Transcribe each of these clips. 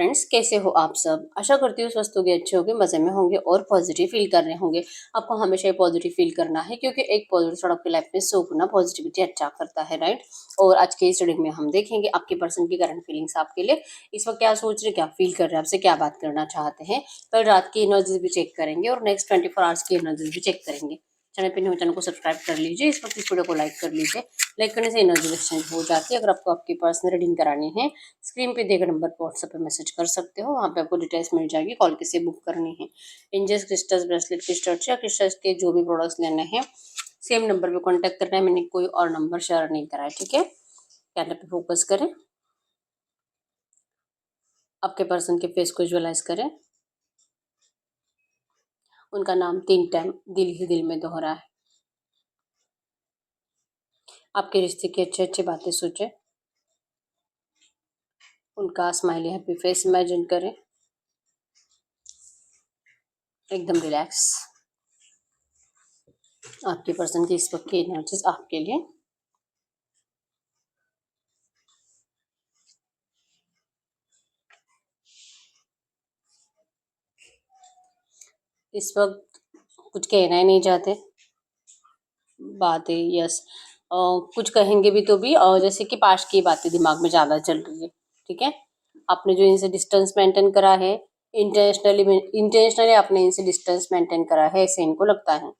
Friends, कैसे हो आप सब। आशा करती हूँ स्वस्थ होंगे, अच्छे होंगे, मजे में होंगे और पॉजिटिव फील कर रहे होंगे। आपको हमेशा ही पॉजिटिव फील करना है क्योंकि एक पॉजिटिव थॉट आपकी लाइफ में शो करना पॉजिटिविटी अच्छा करता है, राइट। और आज के इस रीडिंग में हम देखेंगे आपके पर्सन की करंट फीलिंग्स आपके लिए इस वक्त क्या सोच रहे, क्या फील कर रहे हैं, आपसे क्या बात करना चाहते हैं। कल रात की एनर्जीज भी चेक करेंगे और नेक्स्ट 24 आवर्स की एनर्जीज भी चेक करेंगे। चैनल पे न्यू चैनल को सब्सक्राइब कर लीजिए। इस वक्त इस वीडियो को लाइक कर लीजिए। लाइक करने से एनर्जी एक्सचेंज हो जाती है। अगर आपको आपकी पर्सनल रीडिंग करानी है, स्क्रीन पे दिए गए नंबर पर व्हाट्सएप पे मैसेज कर सकते हो। वहाँ पे आपको डिटेल्स मिल जाएगी, कॉल कैसे बुक करनी है। इंजेस क्रिस्टल्स, ब्रेसलेट, क्रिस्टल्स या क्रिस्टल्स के जो भी प्रोडक्ट्स लेने हैं, सेम नंबर पे कांटेक्ट करना है। मैंने कोई और नंबर शेयर नहीं करा है, ठीक है। कैमरे पे फोकस करें, आपके पर्सन के फेस को विजुअलाइज करें। उनका नाम 3 टाइम दिल ही दिल में दोहरा है। आपके रिश्ते की अच्छी अच्छी बातें सोचें। उनका स्माइली हैप्पी फेस इमेजिन करें। एकदम रिलैक्स। आपके पर्सन की इस वक्त की एनर्जीज आपके लिए। इस वक्त कुछ कहना ही नहीं चाहते, बातें यस कुछ कहेंगे भी तो भी जैसे कि पास्ट की बातें दिमाग में ज़्यादा चल रही है, ठीक है। आपने जो इनसे डिस्टेंस मेंटेन करा है, इंटेंशनली आपने इनसे डिस्टेंस मेंटेन करा है, ऐसे इनको लगता है।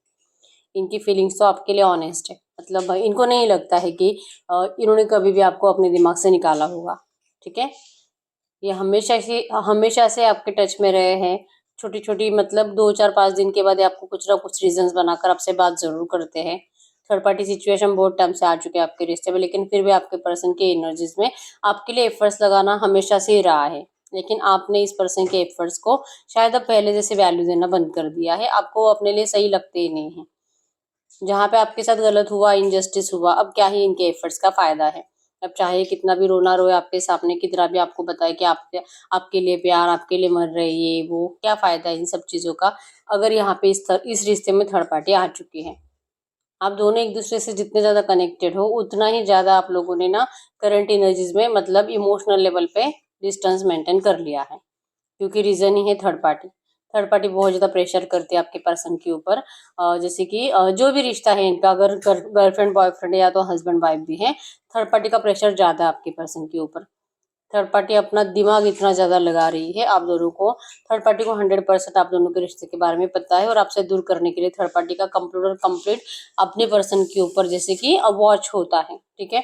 इनकी फीलिंग्स तो आपके लिए ऑनेस्ट है, मतलब इनको नहीं लगता है कि इन्होंने कभी भी आपको अपने दिमाग से निकाला होगा, ठीक है। ये हमेशा से आपके टच में रहे हैं। छोटी छोटी मतलब 2 4 5 दिन के बाद आपको कुछ ना कुछ रीजंस बनाकर आपसे बात जरूर करते हैं। थर्ड पार्टी सिचुएशन बहुत टाइम से आ चुके हैं आपके रिश्ते में, लेकिन फिर भी आपके पर्सन के एनर्जीज में आपके लिए एफर्ट्स लगाना हमेशा से ही रहा है। लेकिन आपने इस पर्सन के एफर्ट्स को शायद अब पहले जैसे वैल्यू देना बंद कर दिया है। आपको अपने लिए सही लगते ही नहीं है। जहाँ पे आपके साथ गलत हुआ, इनजस्टिस हुआ, अब क्या ही इनके एफर्ट्स का फायदा है। अब चाहे कितना भी रोना रोए आपके सामने, कितना भी आपको बताए कि आपके लिए प्यार, आपके लिए मर रहे, ये वो, क्या फायदा है इन सब चीजों का। अगर यहाँ पे इस रिश्ते में थर्ड पार्टी आ चुकी है। आप दोनों एक दूसरे से जितने ज्यादा कनेक्टेड हो, उतना ही ज्यादा आप लोगों ने ना करंट एनर्जीज में मतलब इमोशनल लेवल पे डिस्टेंस मेंटेन कर लिया है, क्योंकि रीजन ही है थर्ड पार्टी। थर्ड पार्टी बहुत ज्यादा प्रेशर करती है आपके पर्सन के ऊपर। जैसे कि जो भी रिश्ता है इनका, अगर गर्लफ्रेंड बॉयफ्रेंड है या तो हस्बैंड वाइफ भी है, थर्ड पार्टी का प्रेशर ज्यादा है आपके पर्सन के ऊपर। थर्ड पार्टी अपना दिमाग इतना ज्यादा लगा रही है आप दोनों को। थर्ड पार्टी को 100% आप दोनों के रिश्ते के बारे में पता है, और आपसे दूर करने के लिए थर्ड पार्टी का कंप्यूटर कंप्लीट अपने पर्सन के ऊपर जैसे कि वॉच होता है, ठीक है।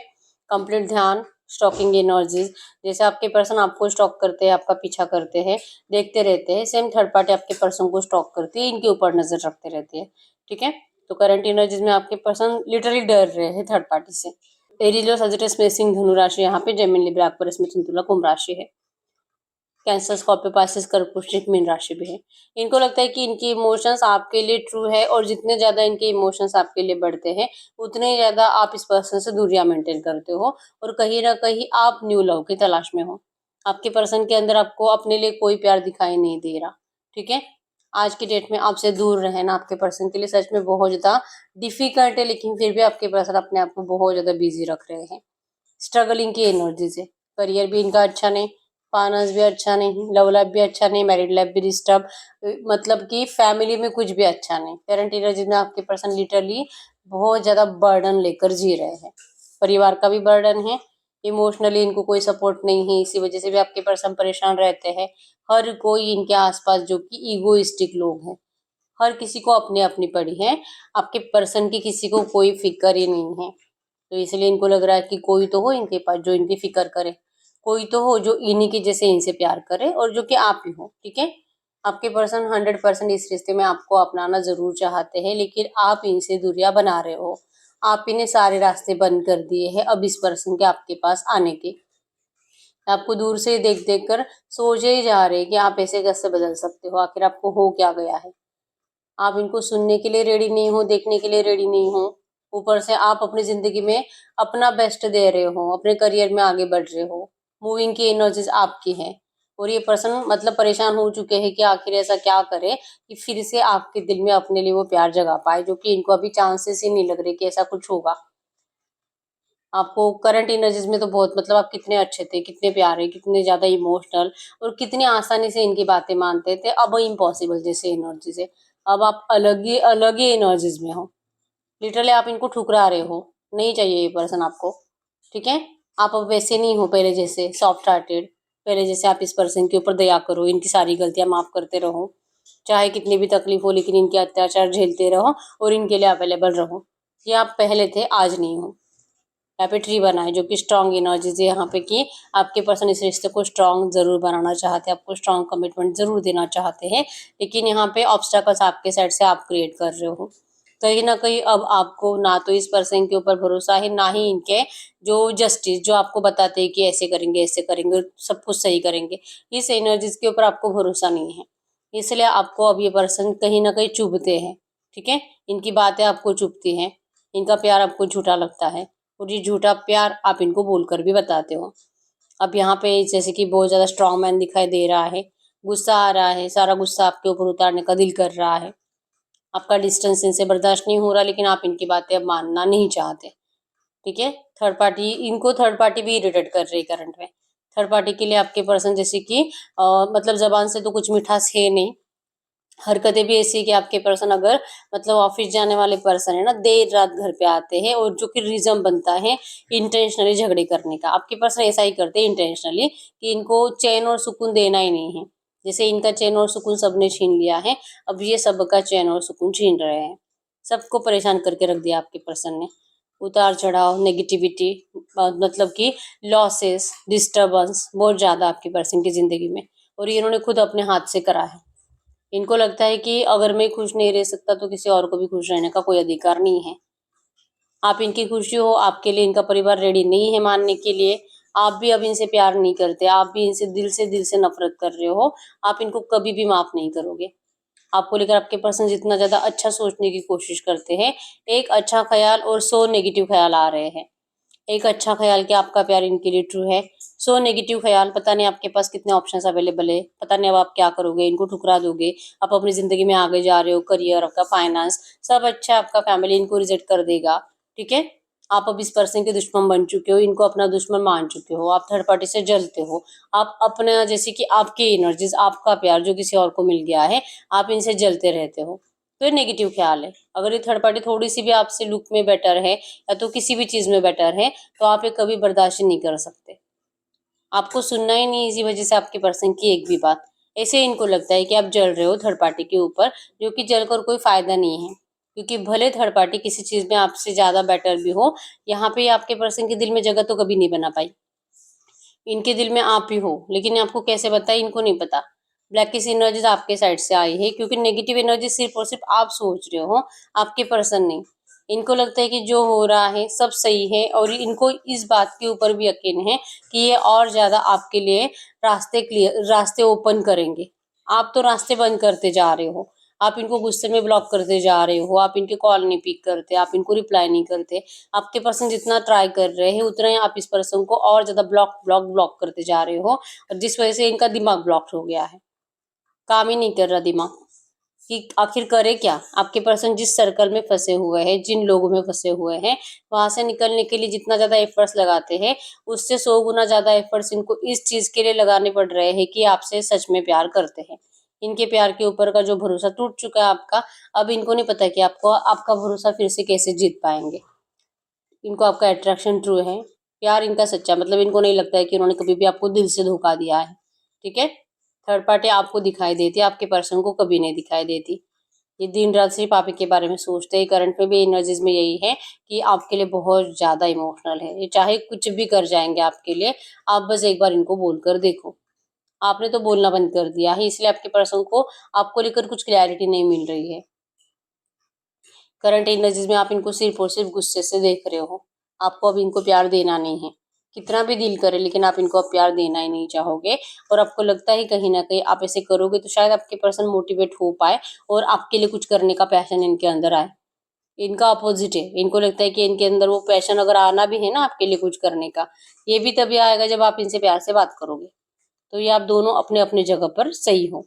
कंप्लीट ध्यान, स्टॉकिंग एनर्जीज। जैसे आपके पर्सन आपको स्टॉक करते हैं, आपका पीछा करते हैं, देखते रहते हैं, सेम थर्ड पार्टी आपके पर्सन को स्टॉक करती है, इनके ऊपर नजर रखते रहती है, ठीक है। तो करंट एनर्जीज में आपके पर्सन लिटरली डर रहे हैं थर्ड पार्टी से। एरियल सजिटेस में सिंह धनु राशि, यहाँ पे जेमिनी लिब्रा एक्वेरियस में तुला कुंभ राशि है। कैंसर, स्कॉर्पियो, पाइसेस, कर्क, मीन राशि भी है। इनको लगता है कि इनके इमोशंस आपके लिए ट्रू है, और जितने ज्यादा इनके इमोशंस आपके लिए बढ़ते हैं, उतने ही ज्यादा आप इस पर्सन से दूरियां मेंटेन करते हो, और कहीं ना कहीं आप न्यू लव की तलाश में हो। आपके पर्सन के अंदर आपको अपने लिए कोई प्यार दिखाई नहीं दे रहा, ठीक है। आज की डेट में आपसे दूर रहना आपके पर्सन के लिए सच में बहुत ज्यादा डिफिकल्ट है, लेकिन फिर भी आपके पर्सन अपने आप को बहुत ज्यादा बिजी रख रहे हैं। स्ट्रगलिंग की एनर्जी से करियर भी इनका अच्छा नहीं, फाइनेंस भी अच्छा नहीं, लव लाइफ भी अच्छा नहीं, मैरिड लाइफ भी डिस्टर्ब, मतलब कि फैमिली में कुछ भी अच्छा नहीं। पेरेंट एनर्जी में आपके पर्सन लिटरली बहुत ज्यादा बर्डन लेकर जी रहे हैं। परिवार का भी बर्डन है, इमोशनली इनको कोई सपोर्ट नहीं है, इसी वजह से भी आपके पर्सन परेशान रहते हैं। हर कोई इनके आसपास जो कि ईगोइस्टिक लोग हैं, हर किसी को अपनी अपनी पड़ी है। आपके पर्सन की किसी को कोई फिक्र ही नहीं है। तो इसलिए इनको लग रहा है कि कोई तो हो इनके पास जो इनकी फिक्र करे, कोई तो हो जो इन्हीं की जैसे इनसे प्यार करे, और जो कि आप ही हो, ठीक है। आपके पर्सन 100% इस रिश्ते में आपको अपनाना जरूर चाहते हैं, लेकिन आप इनसे दूरियां बना रहे हो। आप इन्हें सारे रास्ते बंद कर दिए हैं अब इस पर्सन के आपके पास आने के। आपको दूर से देख देख कर सोचे ही जा रहे हैं कि आप ऐसे कैसे बदल सकते हो, आखिर आपको हो क्या गया है। आप इनको सुनने के लिए रेडी नहीं हो, देखने के लिए रेडी नहीं हो। ऊपर से आप अपनी जिंदगी में अपना बेस्ट दे रहे हो, अपने करियर में आगे बढ़ रहे हो। मूविंग की एनर्जीज आपकी है, और ये पर्सन मतलब परेशान हो चुके हैं कि आखिर ऐसा क्या करे कि फिर से आपके दिल में अपने लिए वो प्यार जगा पाए, जो कि इनको अभी चांसेस ही नहीं लग रहे कि ऐसा कुछ होगा। आपको करंट एनर्जीज में तो बहुत मतलब आप कितने अच्छे थे, कितने प्यारे, कितने ज्यादा इमोशनल और कितनी आसानी से इनकी बातें मानते थे। अब इम्पॉसिबल जैसे एनर्जी से, अब आप अलग ही एनर्जीज में हो। लिटरली आप इनको ठुकरा रहे हो, नहीं चाहिए ये पर्सन आपको। ठीक है, आप अब वैसे नहीं हो पहले जैसे सॉफ्ट हार्टेड। पहले जैसे आप इस पर्सन के ऊपर दया करो, इनकी सारी गलतियां माफ करते रहो, चाहे कितनी भी तकलीफ हो लेकिन इनके अत्याचार झेलते रहो और इनके लिए अवेलेबल रहो। ये आप पहले थे, आज नहीं हो। यहाँ पे ट्री बना है जो कि स्ट्रॉन्ग एनर्जीज है यहाँ पे, कि आपके पर्सन इस रिश्ते को स्ट्रॉन्ग जरूर बनाना चाहते हैं, आपको स्ट्रॉन्ग कमिटमेंट जरूर देना चाहते हैं, लेकिन यहाँ पे ऑब्स्टैकल्स आपके साइड से आप क्रिएट कर रहे हो। कहीं ना कहीं अब आपको ना तो इस पर्सन के ऊपर भरोसा है, ना ही इनके जो जस्टिस जो आपको बताते हैं कि ऐसे करेंगे और सब कुछ सही करेंगे, इस एनर्जीज के ऊपर आपको भरोसा नहीं है। इसलिए आपको अब ये पर्सन कहीं ना कहीं चुभते हैं। ठीक है, इनकी बातें आपको चुभती हैं, इनका प्यार आपको झूठा लगता है और ये झूठा प्यार आप इनको बोलकर भी बताते हो। अब यहाँ पे जैसे कि बहुत ज्यादा स्ट्रॉन्ग मैन दिखाई दे रहा है, गुस्सा आ रहा है, सारा गुस्सा आपके ऊपर उतारने का दिल कर रहा है, आपका डिस्टेंस इनसे बर्दाश्त नहीं हो रहा, लेकिन आप इनकी बातें अब मानना नहीं चाहते। ठीक है, थर्ड पार्टी, इनको थर्ड पार्टी भी इरिटेट कर रही है करंट में। थर्ड पार्टी के लिए आपके पर्सन जैसे कि मतलब जबान से तो कुछ मिठास है नहीं, हरकतें भी ऐसी कि आपके पर्सन अगर मतलब ऑफिस जाने वाले पर्सन है ना, देर रात घर पे आते हैं और जो कि रीजन बनता है इंटेंशनली झगड़े करने का, आपके पर्सन ऐसा ही करते हैं इंटेंशनली कि इनको चैन और सुकून देना ही नहीं है। जैसे इनका चैन और सुकून सबने छीन लिया है, अब ये सबका चैन और सुकून छीन रहे हैं, सबको परेशान करके रख दिया आपके पर्सन ने। उतार चढ़ाव, नेगेटिविटी, मतलब कि लॉसेस, डिस्टर्बेंस बहुत ज्यादा आपके पर्सन की जिंदगी में, और ये इन्होंने खुद अपने हाथ से करा है। इनको लगता है कि अगर मैं खुश नहीं रह सकता तो किसी और को भी खुश रहने का कोई अधिकार नहीं है। आप इनकी खुशी हो, आपके लिए इनका परिवार रेडी नहीं है मानने के लिए। आप भी अब इनसे प्यार नहीं करते, आप भी इनसे दिल से नफरत कर रहे हो। आप इनको कभी भी माफ नहीं करोगे। आपको लेकर आपके पर्सन जितना ज्यादा अच्छा सोचने की कोशिश करते हैं, एक अच्छा ख्याल और 100 नेगेटिव ख्याल आ रहे हैं। एक अच्छा ख्याल कि आपका प्यार इनके लिए ट्रू है, 100 नेगेटिव ख्याल पता नहीं आपके पास कितने ऑप्शंस अवेलेबल है, पता नहीं अब आप क्या करोगे, इनको ठुकरा दोगे, आप अपनी जिंदगी में आगे जा रहे हो, करियर आपका, फाइनेंस सब अच्छा, आपका फैमिली इनको रिजेक्ट कर देगा। ठीक है, आप अब इस पर्सन के दुश्मन बन चुके हो, इनको अपना दुश्मन मान चुके हो, आप थर्ड पार्टी से जलते हो। आप अपना जैसे कि आपकी एनर्जीज, आपका प्यार जो किसी और को मिल गया है, आप इनसे जलते रहते हो। तो ये नेगेटिव ख्याल है। अगर ये थर्ड पार्टी थोड़ी सी भी आपसे लुक में बेटर है या तो किसी भी चीज में बेटर है, तो आप ये कभी बर्दाश्त नहीं कर सकते। आपको सुनना ही नहीं इसी वजह से आपके पर्सन की एक भी बात। ऐसे इनको लगता है कि आप जल रहे हो थर्ड पार्टी के ऊपर, जो कि जलकर कोई फायदा नहीं है, क्योंकि भले थर्ड पार्टी किसी चीज में आपसे ज्यादा बेटर भी हो, यहाँ पे आपके पर्सन के दिल में जगह तो कभी नहीं बना पाई। इनके दिल में आप ही हो, लेकिन आपको कैसे बताए इनको नहीं पता। ब्लैक किस एनर्जीज आपके साइड से आई है, क्योंकि नेगेटिव एनर्जी सिर्फ और सिर्फ आप सोच रहे हो, आपके पर्सन नहीं। इनको लगता है कि जो हो रहा है सब सही है, और इनको इस बात के ऊपर भी यकीन है कि ये और ज्यादा आपके लिए रास्ते ओपन करेंगे। आप तो रास्ते बंद करते जा रहे हो, आप इनको गुस्से में ब्लॉक करते जा रहे हो, आप इनके कॉल नहीं पिक करते, आप इनको रिप्लाई नहीं करते। आपके पर्सन जितना ट्राई कर रहे हैं उतना ही आप इस पर्सन को और ज्यादा ब्लॉक करते जा रहे हो, और जिस वजह से इनका दिमाग ब्लॉक हो गया है, काम ही नहीं कर रहा दिमाग कि आखिर करे क्या। आपके पर्सन जिस सर्कल में फंसे हुए हैं, जिन लोगों में फंसे हुए हैं, वहां से निकलने के लिए जितना ज्यादा एफर्ट्स लगाते हैं, उससे 100 गुना ज्यादा एफर्ट्स इनको इस चीज के लिए लगाने पड़ रहे हैं कि आपसे सच में प्यार करते हैं। इनके प्यार के ऊपर का जो भरोसा टूट चुका है आपका, अब इनको नहीं पता कि आपको आपका भरोसा फिर से कैसे जीत पाएंगे। इनको आपका अट्रैक्शन ट्रू है, प्यार इनका सच्चा, मतलब इनको नहीं लगता है कि उन्होंने कभी भी आपको दिल से धोखा दिया है। ठीक है, थर्ड पार्टी आपको दिखाई देती है, आपके पर्सन को कभी नहीं दिखाई देती। ये दिन रात सिर्फ आप ही के बारे में सोचते हैं। करंट में भी एनर्जीज में यही है कि आपके लिए बहुत ज्यादा इमोशनल है, ये चाहे कुछ भी कर जाएंगे आपके लिए। आप बस एक बार इनको बोलकर देखो। आपने तो बोलना बंद कर दिया है, इसलिए आपके पर्सन को आपको लेकर कुछ क्लैरिटी नहीं मिल रही है। करंट एनर्जीज में आप इनको सिर्फ और सिर्फ गुस्से से देख रहे हो। आपको अब इनको प्यार देना नहीं है, कितना भी दिल करे, लेकिन आप इनको अब प्यार देना ही नहीं चाहोगे। और आपको लगता है कहीं ना कहीं आप ऐसे करोगे तो शायद आपके पर्सन मोटिवेट हो पाए और आपके लिए कुछ करने का पैशन इनके अंदर आए। इनका अपोजिट है, इनको लगता है कि इनके अंदर वो पैशन अगर आना भी है ना आपके लिए कुछ करने का, ये भी तभी आएगा जब आप इनसे प्यार से बात करोगे। तो ये आप दोनों अपने अपने जगह पर सही हो।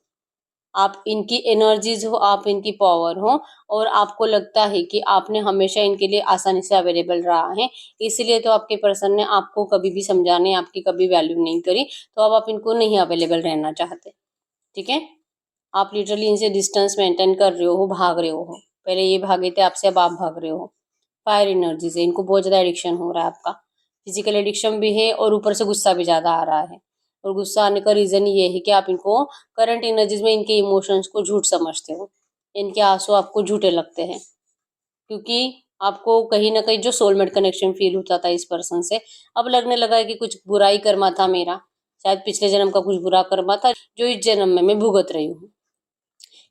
आप इनकी एनर्जीज हो, आप इनकी पावर हो, और आपको लगता है कि आपने हमेशा इनके लिए आसानी से अवेलेबल रहा है, इसलिए तो आपके पर्सन ने आपको कभी भी समझाने, आपकी कभी वैल्यू नहीं करी, तो अब आप इनको नहीं अवेलेबल रहना चाहते। ठीक है, आप लिटरली इनसे डिस्टेंस मेंटेन कर रहे हो, भाग रहे हो। पहले ये भागे थे आपसे, अब आप भाग रहे हो। फायर एनर्जी से इनको बहुत ज्यादा एडिक्शन हो रहा है आपका, फिजिकल एडिक्शन भी है और ऊपर से गुस्सा भी ज्यादा आ रहा है। और गुस्सा आने का रीजन ये है कि आप इनको करंट एनर्जीज में इनके इमोशंस को झूठ समझते हो, इनके आंसू आपको झूठे लगते हैं, क्योंकि आपको कहीं ना कहीं जो सोलमेट कनेक्शन फील होता था इस पर्सन से, अब लगने लगा है कि कुछ बुरा ही कर्मा था मेरा, शायद पिछले जन्म का कुछ बुरा कर्मा था जो इस जन्म में मैं भुगत रही हूँ।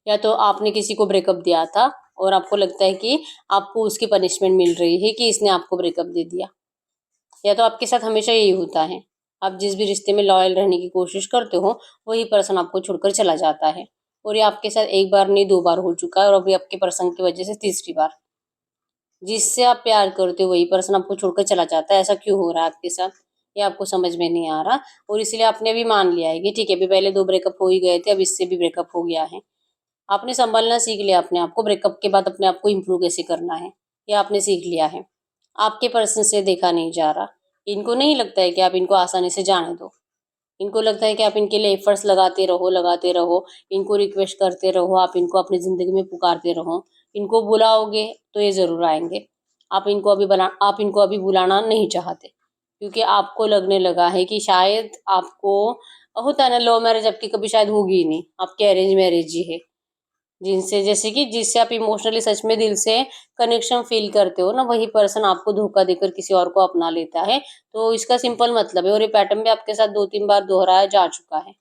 या तो आपने किसी को ब्रेकअप दिया था और आपको लगता है कि आपको उसकी पनिशमेंट मिल रही है कि इसने आपको ब्रेकअप दे दिया। या तो आपके साथ हमेशा यही होता है, आप जिस भी रिश्ते में लॉयल रहने की कोशिश करते हो वही पर्सन आपको छोड़कर चला जाता है, और ये आपके साथ एक बार नहीं 2 बार हो चुका है, और अभी आपके पर्सन की वजह से तीसरी बार। जिससे आप प्यार करते हो वही पर्सन आपको छोड़कर चला जाता है, ऐसा क्यों हो रहा है आपके साथ, ये आपको समझ में नहीं आ रहा। और इसलिए आपने भी मान लिया है कि ठीक है, अभी पहले 2 ब्रेकअप हो ही गए थे, अब इससे भी ब्रेकअप हो गया है। आपने संभालना सीख लिया अपने आप को, ब्रेकअप के बाद अपने आप को इम्प्रूव कैसे करना है ये आपने सीख लिया है। आपके पर्सन से देखा नहीं जा रहा, इनको नहीं लगता है कि आप इनको आसानी से जाने दो, इनको लगता है कि आप इनके लिए एफर्ट्स लगाते रहो, इनको रिक्वेस्ट करते रहो, आप इनको अपनी जिंदगी में पुकारते रहो, इनको बुलाओगे तो ये जरूर आएंगे। आप इनको अभी बुलाना नहीं चाहते, क्योंकि आपको लगने लगा है कि शायद आपको होता है ना, लव मैरिज आपकी कभी शायद होगी ही नहीं, आपकी अरेंज मैरिज ही है, जिनसे जैसे कि जिससे आप इमोशनली सच में दिल से कनेक्शन फील करते हो ना, वही पर्सन आपको धोखा देकर किसी और को अपना लेता है। तो इसका सिंपल मतलब है, और ये पैटर्न भी आपके साथ 2-3 बार दोहराया जा चुका है।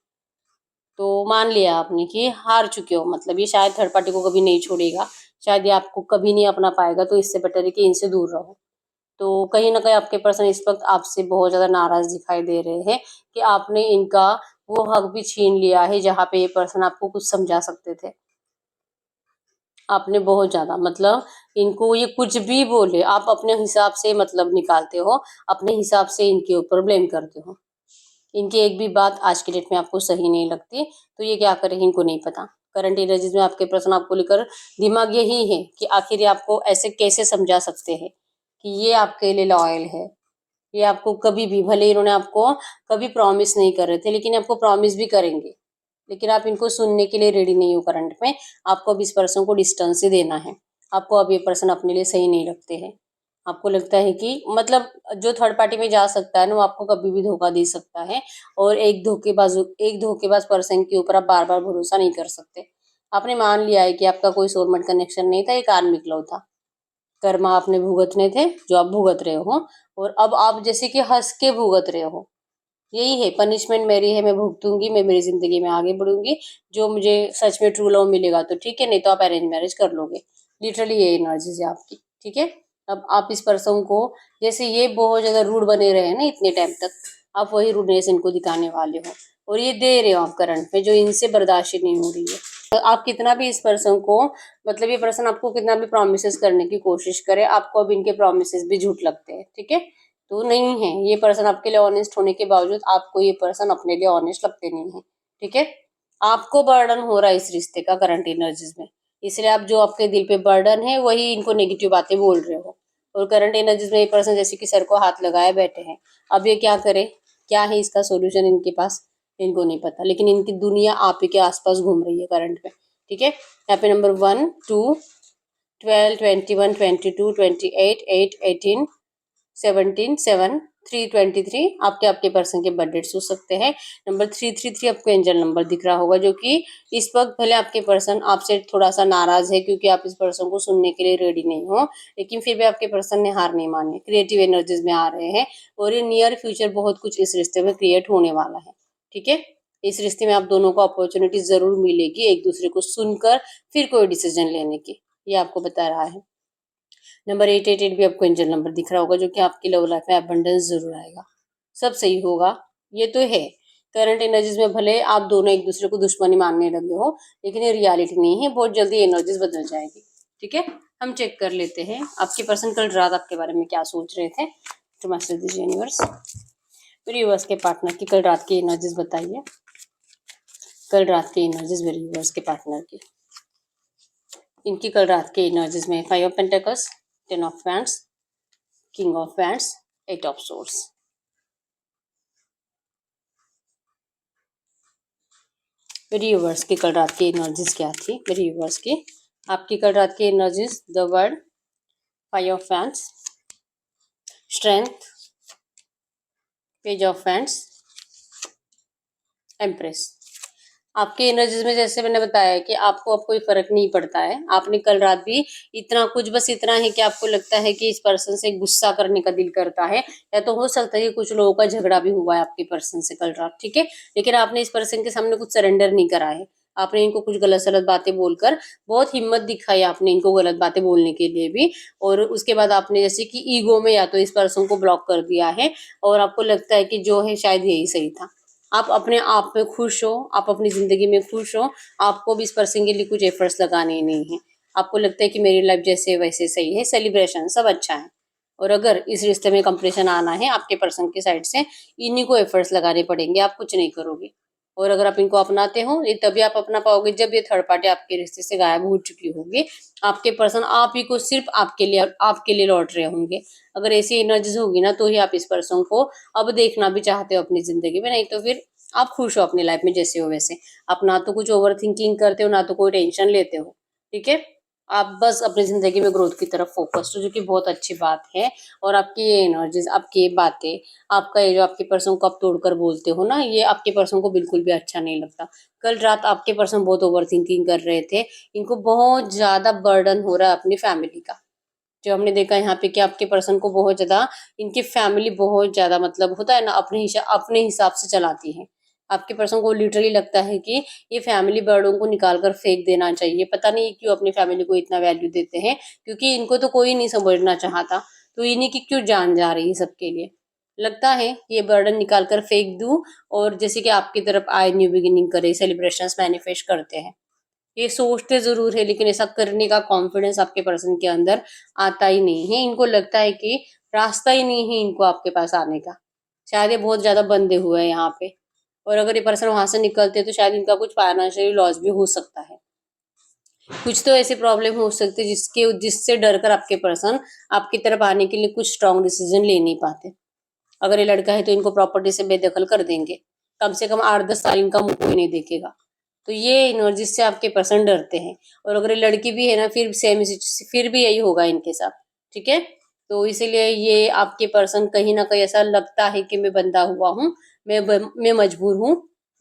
तो मान लिया आपने कि हार चुके हो, मतलब ये शायद थर्ड पार्टी को कभी नहीं छोड़ेगा, शायद ये आपको कभी नहीं अपना पाएगा, तो इससे बेटर है कि इनसे दूर रहो। तो कहीं ना कहीं आपके पर्सन इस वक्त आपसे बहुत ज्यादा नाराज दिखाई दे रहे हैं कि आपने इनका वो हक भी छीन लिया है जहाँ पे ये पर्सन आपको कुछ समझा सकते थे। आपने बहुत ज्यादा, मतलब इनको ये कुछ भी बोले आप अपने हिसाब से मतलब निकालते हो, अपने हिसाब से इनके ऊपर ब्लेम करते हो। इनकी एक भी बात आज की डेट में आपको सही नहीं लगती, तो ये क्या करें इनको नहीं पता। करंट एनर्जीज में आपके प्रश्न आपको लेकर दिमाग यही है कि आखिर ये आपको ऐसे कैसे समझा सकते हैं कि ये आपके लिए लॉयल है। ये आपको कभी भी, भले इन्होंने आपको कभी प्रॉमिस नहीं कर रहे थे, लेकिन आपको प्रॉमिस भी करेंगे, लेकिन आप इनको सुनने के लिए रेडी नहीं हो करंट में। आपको अब इस पर्सन को डिस्टेंस ही देना है, आपको अब ये पर्सन अपने लिए सही नहीं लगते हैं। आपको लगता है कि मतलब जो थर्ड पार्टी में जा सकता है ना, वो आपको कभी भी धोखा दे सकता है, और एक धोखेबाज पर्सन के ऊपर आप बार बार भरोसा नहीं कर सकते। आपने मान लिया है कि आपका कोई सोलमेट कनेक्शन नहीं था, एक कार्मिक लव था, कर्मा आपने भुगतने थे जो आप भुगत रहे हो, और अब आप जैसे कि हंस के भुगत रहे हो। यही है, पनिशमेंट मेरी है, मैं भुगतूंगी, मैं मेरी जिंदगी में आगे बढ़ूंगी, जो मुझे सच में ट्रू लव मिलेगा तो ठीक है, नहीं तो आप अरेंज मैरिज कर लोगे। लिटरली ये एनर्जीज है आपकी। ठीक है, अब आप इस पर्सन को, जैसे ये बहुत ज्यादा रूड बने रहे हैं ना इतने टाइम तक, आप वही रूडनेस इनको दिखाने वाले हो, और ये दे रहे हो आप करंट में, जो इनसे बर्दाश्त ही नहीं हो रही है। तो आप कितना भी इस पर्सन को, मतलब ये पर्सन आपको कितना भी प्रोमिस करने की कोशिश करे, आपको अब इनके प्रोमिस भी झूठ लगते हैं। ठीक है, तो नहीं है, ये पर्सन आपके लिए ऑनेस्ट होने के बावजूद आपको ये पर्सन अपने लिए ऑनेस्ट लगते नहीं है। ठीक है, आपको बर्डन हो रहा है इस रिश्ते का करंट एनर्जीज में, इसलिए आप जो आपके दिल पे बर्डन है वही इनको नेगेटिव बातें बोल रहे हो। और करंट एनर्जीज में ये पर्सन जैसे कि सर को हाथ लगाए बैठे हैं, अब ये क्या करे, क्या है इसका सोल्यूशन इनके पास, इनको नहीं पता, लेकिन इनकी दुनिया आप ही के आसपास घूम रही है करंट में। ठीक है, यहाँ पे नंबर 1, 2, 12, 21, 22, 28, 8, 18, 17, 7, 323 आपके पर्सन के बर्थ डेट्स हो सकते हैं। नंबर 333 आपको एंजल नंबर दिख रहा होगा, जो कि इस वक्त भले आपके पर्सन आपसे थोड़ा सा नाराज है क्योंकि आप इस पर्सन को सुनने के लिए रेडी नहीं हो, लेकिन फिर भी आपके पर्सन ने हार नहीं मानी, क्रिएटिव एनर्जीज में आ रहे हैं, और ये नियर फ्यूचर बहुत कुछ इस रिश्ते में क्रिएट होने वाला है। ठीक है, इस रिश्ते में आप दोनों को अपॉर्चुनिटी जरूर मिलेगी एक दूसरे को सुनकर फिर कोई डिसीजन लेने की, ये आपको बता रहा है। नंबर 888 भी आपको एंजल नंबर दिख रहा होगा, जो कि आपकी लव लाइफ में अबंडेंस जरूर आएगा, सब सही होगा, ये तो है। करंट एनर्जीज में भले आप दोनों एक दूसरे को दुश्मनी मानने लगे हो, लेकिन ये रियलिटी नहीं है, बहुत जल्दी एनर्जीज बदल जाएगी। ठीक है, हम चेक कर लेते हैं आपके पर्सन कल रात आपके बारे में क्या सोच रहे थे। तो मैसेज दीजिए यूनिवर्स, फिर यूनिवर्स के पार्टनर की कल रात की एनर्जीज बताइए। कल रात की एनर्जीज मेरे व्यूअर्स के पार्टनर की। इनकी कल रात के एनर्जीज में 5 of pentacles, 10 of wands, king of wands, 8 of swords. मेरी व्यूअर्स की कल रात की एनर्जीज क्या थी? मेरी व्यूअर्स की आपकी कल रात की energies, the word, 5 of wands, strength, page of wands, empress. आपके एनर्जीज में जैसे मैंने बताया कि आपको अब कोई फर्क नहीं पड़ता है। आपने कल रात भी इतना कुछ, बस इतना है कि आपको लगता है कि इस पर्सन से गुस्सा करने का दिल करता है, या तो हो सकता है कि कुछ लोगों का झगड़ा भी हुआ है आपके पर्सन से कल रात, ठीक है। लेकिन आपने इस पर्सन के सामने कुछ सरेंडर नहीं करा है। आपने इनको कुछ गलत सलत बातें बोलकर बहुत हिम्मत दिखाई आपने इनको गलत बातें बोलने के लिए भी, और उसके बाद आपने जैसे कि ईगो में या तो इस पर्सन को ब्लॉक कर दिया है, और आपको लगता है कि जो है शायद यही सही था। आप अपने आप में खुश हो, आप अपनी जिंदगी में खुश हो, आपको भी इस पर्सन के लिए कुछ एफर्ट्स लगाने नहीं है। आपको लगता है कि मेरी लाइफ जैसे वैसे सही है, सेलिब्रेशन सब अच्छा है। और अगर इस रिश्ते में कंप्लीशन आना है आपके पर्सन की साइड से, इन्हीं को एफर्ट्स लगाने पड़ेंगे, आप कुछ नहीं करोगे। और अगर आप इनको अपनाते हो, ये तभी आप अपना पाओगे जब ये थर्ड पार्टी आपके रिश्ते से गायब हो चुकी होगी। आपके पर्सन आप ही को सिर्फ आपके लिए लौट रहे होंगे। अगर ऐसी एनर्जीज होगी ना, तो ही आप इस पर्सन को अब देखना भी चाहते हो अपनी जिंदगी में, नहीं तो फिर आप खुश हो अपनी लाइफ में जैसे हो वैसे। आप ना तो कुछ ओवर थिंकिंग करते हो, ना तो कोई टेंशन लेते हो, ठीक है। आप बस अपनी जिंदगी में ग्रोथ की तरफ फोकस्ड हो, जो कि बहुत अच्छी बात है। और आपकी ये एनर्जीज, आपकी ये बातें, आपका ये जो आपके पर्सन को आप तोड़कर बोलते हो ना, ये आपके पर्सन को बिल्कुल भी अच्छा नहीं लगता। कल रात आपके पर्सन बहुत ओवर थिंकिंग कर रहे थे। इनको बहुत ज्यादा बर्डन हो रहा है अपनी फैमिली का। जो हमने देखा यहाँ पे कि आपके पर्सन को बहुत ज्यादा, इनकी फैमिली बहुत ज्यादा, मतलब होता है ना, अपने हिसाब से चलाती है। आपके पर्सन को लिटरली लगता है कि ये फैमिली बर्डों को निकाल कर फेंक देना चाहिए। पता नहीं क्यों अपनी फैमिली को इतना वैल्यू देते हैं, क्योंकि इनको तो कोई नहीं समझना चाहता, तो इन्हीं की क्यों जान जा रही है सबके लिए। लगता है ये बर्डन निकाल कर फेंक दूं, और जैसे कि आपकी तरफ आए, न्यू बिगिनिंग करे, सेलिब्रेशंस मैनिफेस्ट करते हैं। ये सोचते जरूर है, लेकिन ऐसा करने का कॉन्फिडेंस आपके पर्सन के अंदर आता ही नहीं है। इनको लगता है कि रास्ता ही नहीं है इनको आपके पास आने का। शायद ये बहुत ज्यादा बंधे हुए हैं यहाँ पे, और अगर ये पर्सन वहां से निकलते तो शायद इनका कुछ फाइनेंशियली लॉस भी हो सकता है। कुछ तो ऐसी प्रॉब्लम हो सकती है जिससे डर कर आपके पर्सन आपकी तरफ आने के लिए कुछ स्ट्रॉन्ग डिसीजन ले नहीं पाते। अगर ये लड़का है तो इनको प्रॉपर्टी से बेदखल कर देंगे, कम से कम 8-10 साल इनका मुंह कोई नहीं देखेगा। तो ये एनर्जी से आपके पर्सन डरते हैं। और अगर ये लड़की भी है ना, फिर भी यही होगा इनके साथ, ठीक है। तो इसीलिए ये आपके पर्सन कहीं ना कहीं ऐसा लगता है कि मैं बंधा हुआ हूँ, मैं मजबूर हूँ,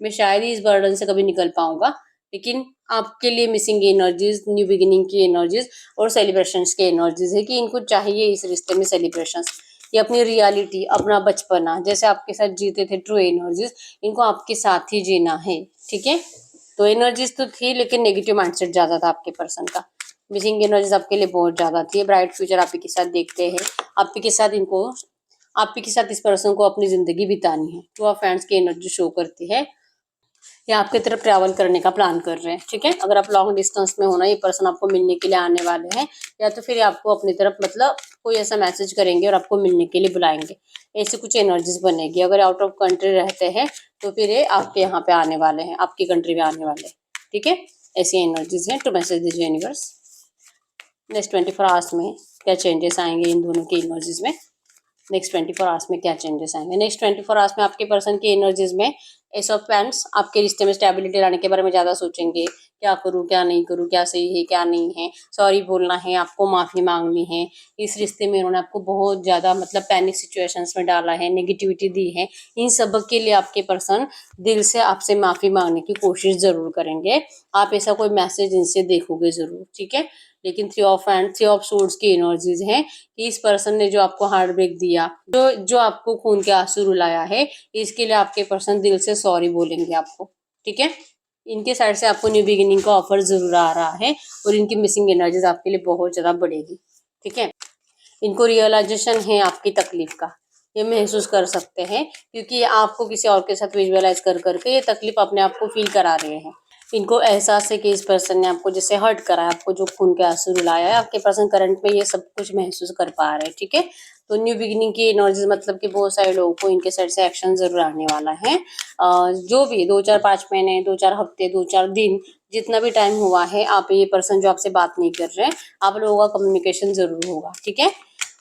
मैं शायद ही इस बर्डन से कभी निकल पाऊंगा। लेकिन आपके लिए मिसिंग एनर्जीज, न्यू बिगिनिंग की एनर्जीज और सेलिब्रेशंस की एनर्जीज है कि इनको चाहिए इस रिश्ते में सेलिब्रेशंस। ये अपनी रियलिटी, अपना बचपना जैसे आपके साथ जीते थे, ट्रू एनर्जीज, इनको आपके साथ ही जीना है, ठीक है। तो एनर्जीज तो थी, लेकिन नेगेटिव माइंडसेट ज्यादा था आपके पर्सन का। मिसिंग एनर्जीज आपके लिए बहुत ज्यादा थी। ब्राइट फ्यूचर आप ही के साथ देखते हैं, आप ही के साथ इनको, आप ही के साथ इस पर्सन को अपनी जिंदगी बितानी है। तो आप फ्रेंड्स की एनर्जी शो करती है, या आपकी तरफ ट्रैवल करने का प्लान कर रहे हैं, ठीक है। अगर आप लॉन्ग डिस्टेंस में हो ना, ये पर्सन आपको मिलने के लिए आने वाले हैं, या तो फिर आपको अपनी तरफ, मतलब कोई ऐसा मैसेज करेंगे और आपको मिलने के लिए बुलाएंगे। ऐसी कुछ एनर्जीज बनेगी। अगर आउट ऑफ कंट्री रहते हैं तो फिर ये आपके यहाँ पे आने वाले हैं, आपकी कंट्री में आने वाले हैं, ठीक है। ऐसी एनर्जीज हैं। टू मैसेज दीजिए यूनिवर्स, नेक्स्ट 24 आवर्स में क्या चेंजेस आएंगे इन दोनों की एनर्जीज में। नेक्स्ट 24 आवर्स में क्या चेंजेस आएंगे। नेक्स्ट 24 आवर्स में आपके पर्सन की एनर्जीज में एस ऑफ पेंट्स, आपके रिश्ते में स्टेबिलिटी लाने के बारे में ज्यादा सोचेंगे। क्या करूं, क्या नहीं करूं, क्या सही है, क्या नहीं है, सॉरी बोलना है, आपको माफी मांगनी है। इस रिश्ते में इन्होंने आपको बहुत ज्यादा, मतलब पैनिक सिचुएशंस में डाला है, नेगेटिविटी दी है। इन सब के लिए आपके पर्सन दिल से आपसे माफी मांगने की कोशिश जरूर करेंगे। आप ऐसा कोई मैसेज इनसे देखोगे जरूर, ठीक है। लेकिन थ्री ऑफ सोर्ड्स की एनर्जीज हैं कि इस पर्सन ने जो आपको हार्ट ब्रेक दिया, जो आपको खून के आंसू रुलाया है, इसके लिए आपके पर्सन दिल से सॉरी बोलेंगे आपको, ठीक है। इनके साइड से आपको न्यू बिगिनिंग का ऑफर जरूर आ रहा है, और इनकी मिसिंग एनर्जीज आपके लिए बहुत ज्यादा बढ़ेगी, ठीक है। इनको रियलाइजेशन है आपकी तकलीफ का, ये महसूस कर सकते हैं, क्योंकि आपको किसी और के साथ विजुअलाइज कर करके ये तकलीफ अपने आप को फील करा रहे हैं। इनको एहसास है कि इस पर्सन ने आपको जैसे हर्ट करा है, आपको जो खून के आंसू रुलाया है, आपके पर्सन करंट में ये सब कुछ महसूस कर पा रहे हैं, ठीक है। तो न्यू बिगिनिंग की एनर्जीज मतलब कि बहुत सारे लोगों को इनके साइड से एक्शन जरूर आने वाला है। जो भी 2 4 5 महीने, 2 4 हफ्ते, 2 4 दिन, जितना भी टाइम हुआ है, आप ये पर्सन जो आपसे बात नहीं कर रहे हैं, आप लोगों का कम्युनिकेशन जरूर होगा, ठीक है।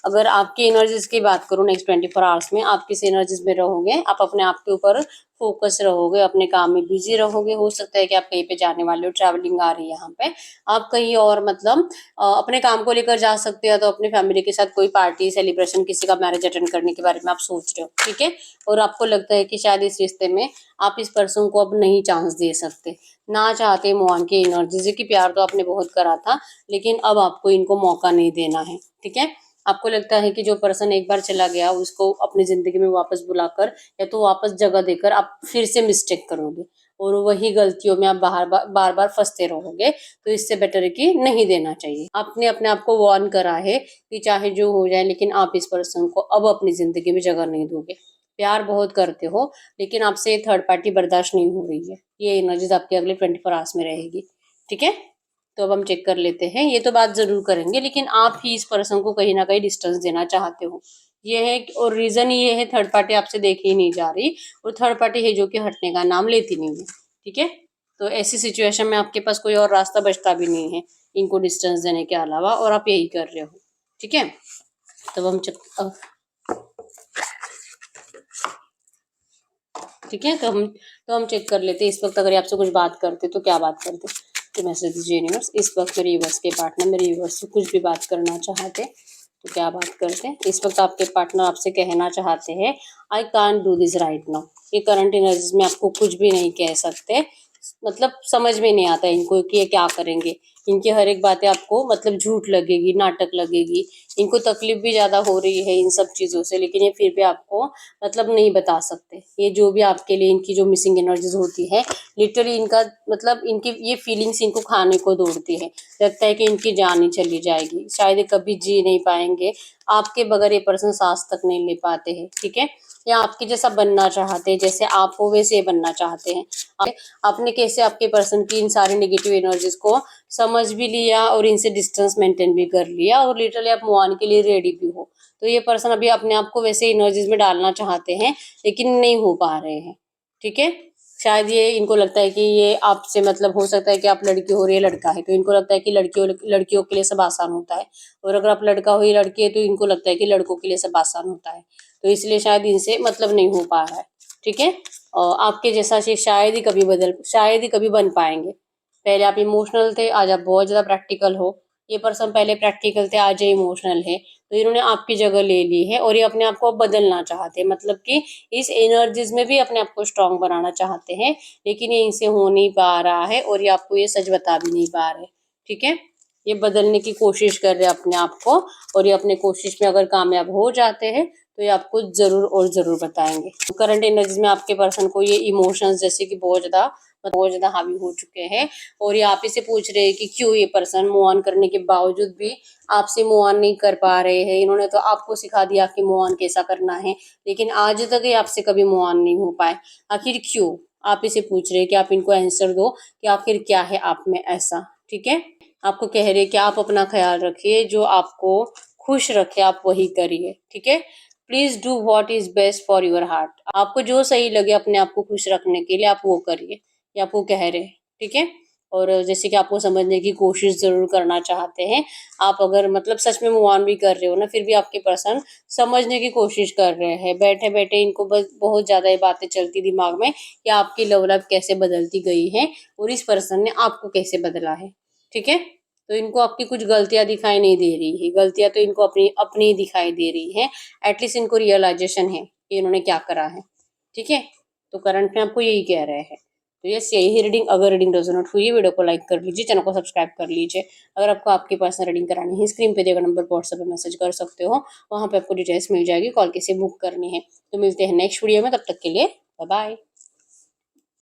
अगर आपकी एनर्जीज की बात करूँ नेक्स्ट 24 आवर्स में, आप किस एनर्जीज में रहोगे, आप अपने आप के ऊपर फोकस रहोगे, अपने काम में बिजी रहोगे। हो सकता है कि आप कहीं पे जाने वाले हो, ट्रैवलिंग आ रही है यहाँ पे, आप कहीं और मतलब अपने काम को लेकर जा सकते हो, तो अपने फैमिली के साथ कोई पार्टी सेलिब्रेशन, किसी का मैरिज अटेंड करने के बारे में आप सोच रहे हो, ठीक है। और आपको लगता है कि शायद इस रिश्ते में आप इस पर्सन को अब नहीं चांस दे सकते, ना चाहते मोहन की एनर्जी से, कि प्यार तो आपने बहुत करा था, लेकिन अब आपको इनको मौका नहीं देना है, ठीक है। आपको लगता है कि जो पर्सन एक बार चला गया, उसको अपनी जिंदगी में वापस बुलाकर या तो वापस जगह देकर आप फिर से मिस्टेक करोगे, और वही गलतियों में आप बार बार फंसते रहोगे। तो इससे बेटर है कि नहीं देना चाहिए। आपने अपने आप को वार्न करा है कि चाहे जो हो जाए, लेकिन आप इस पर्सन को अब अपनी जिंदगी में जगह नहीं दोगे। प्यार बहुत करते हो, लेकिन आपसे थर्ड पार्टी बर्दाश्त नहीं हो रही है। ये एनर्जीज आपके अगले 24 आवर्स में रहेगी, ठीक है। तो अब हम चेक कर लेते हैं। ये तो बात जरूर करेंगे, लेकिन आप ही इस पर्सन को कहीं ना कहीं डिस्टेंस देना चाहते हो, ये है। और रीजन ये है, थर्ड पार्टी आपसे देखी ही नहीं जा रही, और थर्ड पार्टी है जो कि हटने का नाम लेती नहीं है, ठीक है। तो ऐसी सिचुएशन में आपके पास कोई और रास्ता बचता भी नहीं है इनको डिस्टेंस देने के अलावा, और आप यही कर रहे हो, ठीक है। तब हम ठीक है, तो हम चेक कर लेते हैं। इस वक्त अगर ये आपसे कुछ बात करते तो क्या बात करते, तो मैसेज दीजिए यूनिवर्स। इस वक्त मेरे यूनिवर्स के पार्टनर मेरे यूनिवर्स से कुछ भी बात करना चाहते तो क्या बात करते हैं। इस वक्त आपके पार्टनर आपसे कहना चाहते हैं, I can't do this right now. ये करंट एनर्जीज में आपको कुछ भी नहीं कह सकते, मतलब समझ में नहीं आता इनको कि ये क्या करेंगे। इनकी हर एक बातें आपको मतलब झूठ लगेगी, नाटक लगेगी। इनको तकलीफ भी ज्यादा हो रही है इन सब चीजों से, लेकिन ये फिर भी आपको मतलब नहीं बता सकते। ये जो भी आपके लिए इनकी जो मिसिंग एनर्जीज होती है, लिटरली इनका मतलब इनकी ये फीलिंग्स इनको खाने को दौड़ती है। लगता है कि इनकी जान ही चली जाएगी, शायद ये कभी जी नहीं पाएंगे। आपके बगैर ये पर्सन सांस तक नहीं ले पाते हैं, ठीक है। या आपके जैसा बनना चाहते हैं, जैसे आप हो वैसे ये बनना चाहते हैं। आपने कैसे आपके पर्सन की इन सारी नेगेटिव एनर्जीज को समझ भी लिया, और इनसे डिस्टेंस मेंटेन भी कर लिया, और लिटरली आप मूव ऑन के लिए रेडी भी हो। तो ये पर्सन अभी अपने आप को वैसे एनर्जीज में डालना चाहते हैं, लेकिन नहीं हो पा रहे हैं, ठीक है। शायद ये इनको लगता है कि ये आपसे मतलब, हो सकता है कि आप लड़की हो और ये लड़का है, तो इनको लगता है कि लड़कियों के लिए सब आसान होता है, और अगर आप लड़का हो ये लड़की है, तो इनको लगता है कि लड़कों के लिए सब आसान होता है। तो इसलिए शायद इनसे मतलब नहीं हो पा रहा है, ठीक है। और आपके जैसा शायद ही कभी बन पाएंगे। पहले आप इमोशनल थे, आज आप बहुत ज्यादा प्रैक्टिकल हो। ये पर्सन पहले प्रैक्टिकल थे, आज ये इमोशनल है। तो इन्होंने आपकी जगह ले ली है, और ये अपने आप को बदलना चाहते हैं, मतलब कि इस एनर्जीज में भी अपने आप को स्ट्रांग बनाना चाहते हैं, लेकिन ये इनसे हो नहीं पा रहा है, और ये आपको ये सच बता भी नहीं पा रहे, ठीक है। ये बदलने की कोशिश कर रहे हैं अपने आप को, और ये अपने कोशिश में अगर कामयाब हो जाते हैं, तो ये आपको जरूर और जरूर बताएंगे। करंट एनर्जीज में आपके पर्सन को ये इमोशंस जैसे कि बहुत ज्यादा हावी हो चुके हैं, और ये आप ही से पूछ रहे हैं कि क्यों ये पर्सन मूव ऑन करने के बावजूद भी आपसे मूव ऑन नहीं कर पा रहे हैं। इन्होंने तो आपको सिखा दिया कि मूव ऑन कैसा करना है, लेकिन आज तक ये आपसे कभी मूव ऑन नहीं हो पाए। आखिर क्यों, आप इसे पूछ रहे हैं कि आप इनको आंसर दो कि आखिर क्या है आप में ऐसा, ठीक है। आपको कह रहे हैं कि आप अपना ख्याल रखिए, जो आपको खुश रखे आप वही करिए, ठीक है। Please do what is best for your heart. आपको जो सही लगे अपने आप को खुश रखने के लिए आप वो करिए, ये आपको कह रहे हैं, ठीक है। और जैसे कि आपको समझने की कोशिश जरूर करना चाहते हैं। आप अगर मतलब सच में मूव ऑन भी कर रहे हो ना, फिर भी आपके पर्सन समझने की कोशिश कर रहे हैं। बैठे बैठे इनको बस बहुत ज्यादा ये बातें चलती दिमाग में कि आपकी लव लाइफ कैसे बदलती गई है, और इस पर्सन ने आपको कैसे बदला है, ठीक है। तो इनको आपकी कुछ गलतियां दिखाई नहीं दे रही है, गलतियां तो इनको अपनी अपनी ही दिखाई दे रही है। एटलीस्ट इनको रियलाइजेशन है कि इन्होंने क्या करा है, ठीक है। तो करंट में आपको यही कह रहे हैं। तो यस, यही रीडिंग। अगर रीडिंग रेजोनेट हुई, वीडियो को लाइक कर लीजिए, चैनल को सब्सक्राइब कर लीजिए। अगर आपको आपकी पर्सनल रीडिंग करानी है, स्क्रीन पे दिए गए नंबर पर व्हाट्सएप पे मैसेज कर सकते हो, वहां पे आपको डिटेल्स मिल जाएगी, कॉल कैसे बुक करनी है। तो मिलते हैं नेक्स्ट वीडियो में, तब तक के लिए बाय बाय।